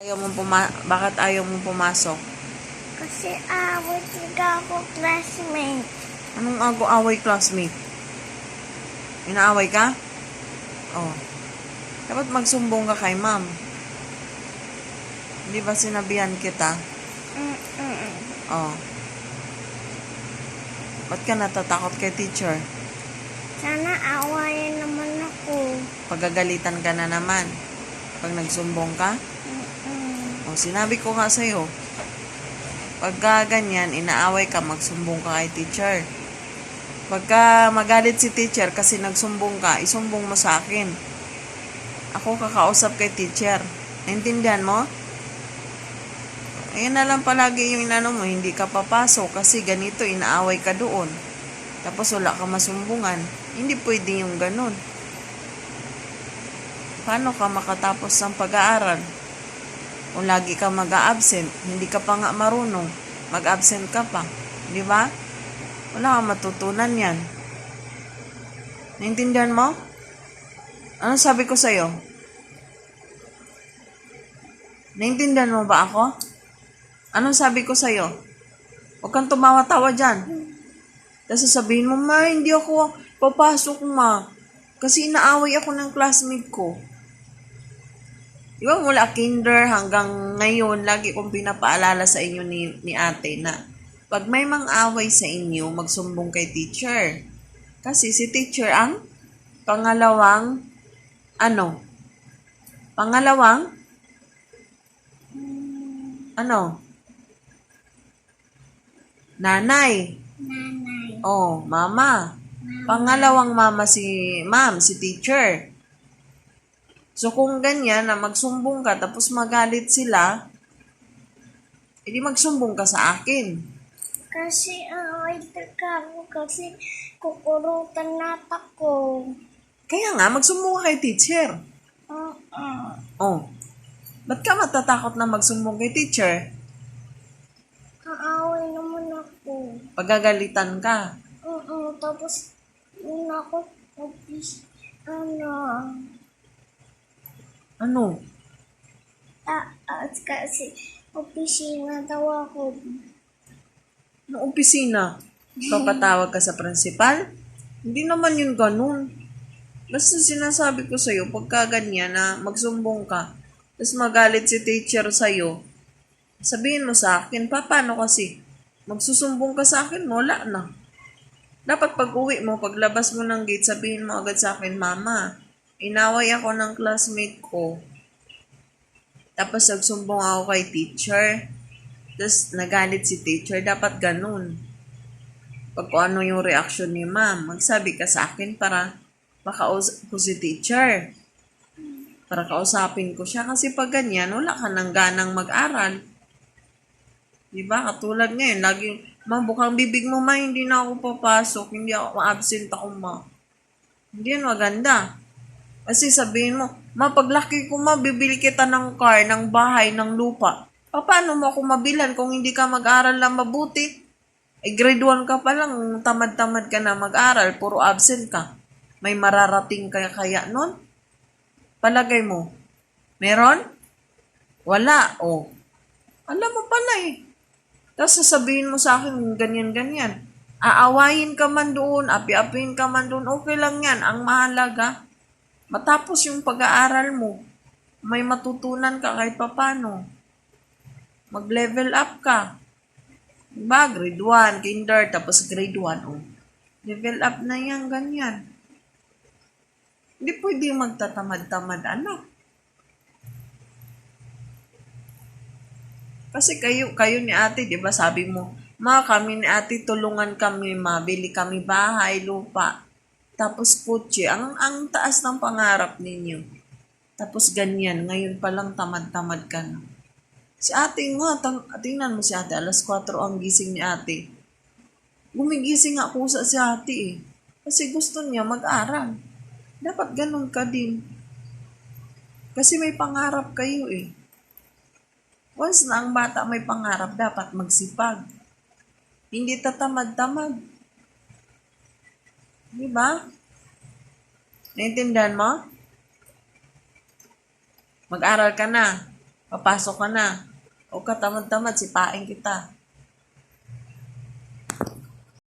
Bakit ayaw mong pumasok? Kasi awit sila ako classmate. Anong away classmate? Inaaway ka? Oh. Dapat magsumbong ka kay ma'am. Hindi ba sinabihan kita? Oh. Ba't ka natatakot kay teacher? Sana awayin naman ako. Pagagalitan ka na naman. Pag nagsumbong ka? Oh, sinabi ko nga sa'yo. Pagka ganyan, inaaway ka, magsumbong ka kay teacher. Pagka magalit si teacher kasi nagsumbong ka, isumbong mo sa akin. Ako kakausap kay teacher. Naintindihan mo? Ayan na lang palagi yung inano mo, hindi ka papasok kasi ganito, inaaway ka doon. Tapos wala ka masumbungan. Hindi pwede yung ganun. Paano ka makatapos ng pag-aaral? Kung lagi ka mag-a-absent, hindi ka pa nga marunong, mag-absent ka pa. Di ba? Wala kang matutunan yan. Naintindihan mo? Ano sabi ko sa'yo? Naintindihan mo ba ako? Anong sabi ko sa'yo? Huwag kang tumawa-tawa dyan. Tapos sasabihin mo, ma, hindi ako papasok, ma. Kasi inaaway ako ng classmate ko. Di ba mula kinder hanggang ngayon, lagi kong pinapaalala sa inyo ni ate na pag may mang-away sa inyo, magsumbong kay teacher. Kasi si teacher ang pangalawang, Pangalawang? Nanay. Nanay. Oh, mama. Pangalawang mama si ma'am, si teacher. So kung ganyan na magsumbong ka tapos magalit sila, edi magsumbong ka sa akin. Kasi away ka ako kasi kukurutan na ako. Kaya nga, magsumbong ka kay teacher. Oh. Ba't ka matatakot na magsumbong kay teacher? Aaway naman ako. Pagagalitan ka. Tapos yun ako Ano? kasi opisina daw ako. Anong opisina? Papatawag ka sa principal? Hindi naman yun ganun. Basta sinasabi ko sa'yo, pagka ganyan na magsumbong ka, tapos magalit si teacher sa'yo, sabihin mo sa akin, paano kasi? Magsusumbong ka sa akin, wala na. Dapat pag uwi mo, paglabas mo ng gate, sabihin mo agad sa akin, mama, inaway ako ng classmate ko. Tapos nagsumbong ako kay teacher. Tapos nagalit si teacher, dapat ganun. Pag kung ano yung reaction ni ma'am, magsabi ka sa akin para makausap ko si teacher. Para kausapin ko siya. Kasi pag ganyan, wala ka nang ganang mag-aral. Diba? Katulad ngayon, lagi, ma, bukang bibig mo, ma, hindi na ako papasok. Hindi ako absent ako, ma. Hindi yan maganda. Kasi sabihin mo, ma, paglaki ko, ma, bibili kita ng car, ng bahay, ng lupa. Paano mo ako mabilan kung hindi ka mag-aral lang mabuti? Grade 1 ka pa lang, tamad-tamad ka na mag-aral, puro absent ka. May mararating kaya nun? Palagay mo, meron? Wala, oh. Alam mo pala eh. Tapos sasabihin mo sa akin, ganyan-ganyan. Aawayin ka man doon, api-apiin ka man doon, okay lang yan. Ang mahalaga, matapos yung pag-aaral mo, may matutunan ka kahit papano. Mag-level up ka. Diba? Grade 1, kinder, tapos grade 1. Oh. Level up na yan, ganyan. Hindi pwede magtatamad-tamad, anak. Kasi kayo ni ate, di ba sabi mo, ma, kami ni ate, tulungan kami, mabili kami bahay, lupa. Tapos kotse, ang taas ng pangarap ninyo. Tapos ganyan, ngayon palang tamad-tamad ka na. Si ate nga, tingnan mo si ate, alas 4 ang gising ni ate. Gumigising ako sa si ate eh. Kasi gusto niya mag-aral. Dapat ganun ka din. Kasi may pangarap kayo eh. Once na ang bata may pangarap, dapat magsipag. Hindi tatamad-tamad. Diba? Naintindihan mo? Mag-aral ka na. Papasok ka na. O ka tamad-tamad, sipain kita.